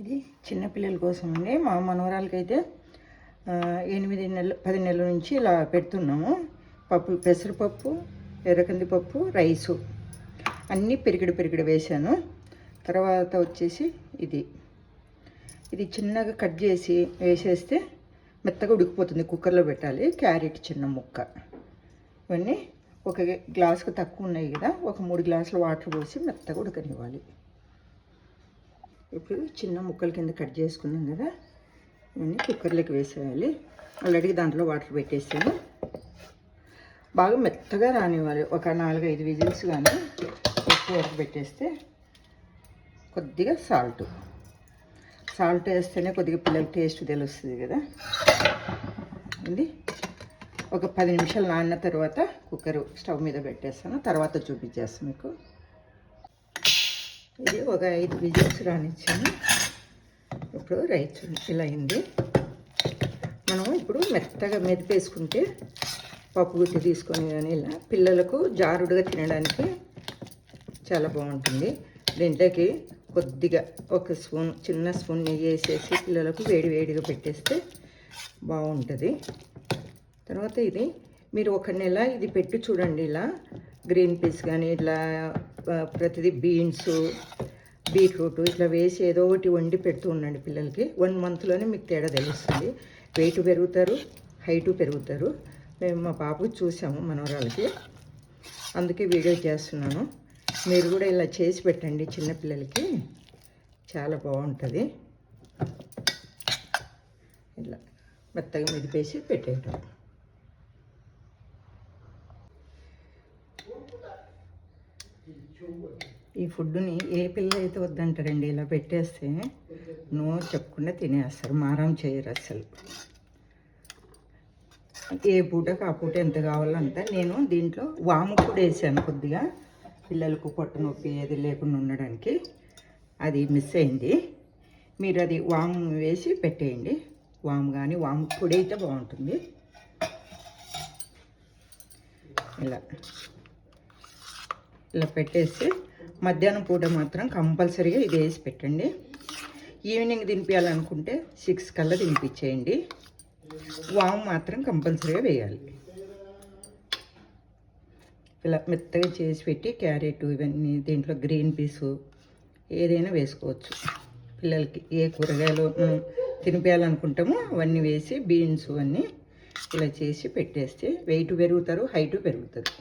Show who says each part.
Speaker 1: ఇది చిన్నపిల్లల కోసం అండి. మా మనవరాలకైతే 8 నెలలు 10 నెలల నుంచి ఇలా పెడుతున్నాము. పప్పు, పెసరపప్పు, ఎర్రకంది పప్పు, రైసు అన్నీ పెరిగిడి వేశాను. తర్వాత వచ్చేసి ఇది చిన్నగా కట్ చేసి వేసేస్తే మెత్తగా ఉడికిపోతుంది. కుక్కర్లో పెట్టాలి. క్యారెట్ చిన్న ముక్క, ఇవన్నీ ఒక గ్లాసుకు తక్కువ ఉన్నాయి కదా, ఒక 3 గ్లాసుల వాటర్ పోసి మెత్తగా ఉడకనివ్వాలి. ఇప్పుడు చిన్న ముక్కల కింద కట్ చేసుకున్నాం కదా, ఇవన్నీ కుక్కర్లోకి వేసేయాలి. ఆల్రెడీ దాంట్లో వాటర్ పెట్టేసాను. బాగా మెత్తగా రానివ్వాలి. ఒక 4-5 విజిల్స్ కానీ ఎక్కువ వరకు పెట్టేస్తే కొద్దిగా సాల్ట్ వేస్తేనే కొద్దిగా పిల్లలకి టేస్ట్ తెలుస్తుంది కదా. ఇది ఒక 10 నిమిషాలు నానిన తర్వాత కుక్కర్ స్టవ్ మీద పెట్టేస్తాను. తర్వాత చూపించేస్తాను మీకు. ఇది ఒక 5 విజిల్స్ రానిచ్చాను. ఇప్పుడు రైస్ ఇలా అయింది. మనం ఇప్పుడు మెత్తగా మెదిపేసుకుంటే పప్పు గుత్తి తీసుకొని కానీ ఇలా పిల్లలకు జారుడుగా తినడానికి చాలా బాగుంటుంది. దీంట్లోకి కొద్దిగా ఒక చిన్న స్పూన్ నెయ్యి వేసేసి పిల్లలకు వేడిగా పెట్టేస్తే బాగుంటుంది. తర్వాత ఇది మీరు ఒక నెల ఇది పెట్టి చూడండి. ఇలా గ్రీన్ పీస్ కానీ ఇట్లా ప్రతిదీ బీన్స్, బీట్రూట్ ఇట్లా వేసి ఏదో ఒకటి వండి పెడుతూ ఉండండి పిల్లలకి. 1 మంత్లోనే మీకు తేడా తెలుస్తుంది. వెయిట్ పెరుగుతారు, హైటు పెరుగుతారు. మేము మా పాపకు చూసాము మనవరాలకి, అందుకే వీడియో చేస్తున్నాను. మీరు కూడా ఇలా చేసి పెట్టండి చిన్నపిల్లలకి, చాలా బాగుంటుంది. ఇలా మెత్తగా మెదిపేసి పెట్టేయటం. ఈ ఫుడ్ని ఏ పిల్లలు అయితే వద్దంటారండి, ఇలా పెట్టేస్తే నో చెప్పకుండా తినేస్తారు, మారం చేయరు అసలు. ఏ పూటకు ఆ పూట ఎంత కావాలో అంత. నేను దీంట్లో వాము కూడా వేసాను కొద్దిగా, పిల్లలకు పొట్ట నొప్పి ఏది లేకుండా ఉండడానికి. అది మిస్ అయింది. మీరు అది వాము వేసి పెట్టేయండి. వాము కానీ వాము పొడి అయితే బాగుంటుంది. ఇలా పెట్టేసి మధ్యాహ్నం పూట మాత్రం కంపల్సరీగా ఇది వేసి పెట్టండి. ఈవినింగ్ తినిపించాలనుకుంటే 6 కల్లా తినిపించేయండి. వాము మాత్రం కంపల్సరీగా వేయాలి. ఇలా మెత్తగా చేసి పెట్టి క్యారెట్ ఇవన్నీ దీంట్లో గ్రీన్ పీసు ఏదైనా వేసుకోవచ్చు. పిల్లలకి ఏ కూరగాయలు తినిపించాలనుకుంటామో అవన్నీ వేసి బీన్స్ అన్నీ ఇలా చేసి పెట్టేస్తే వెయిట్ పెరుగుతారు, హైటు పెరుగుతుంది.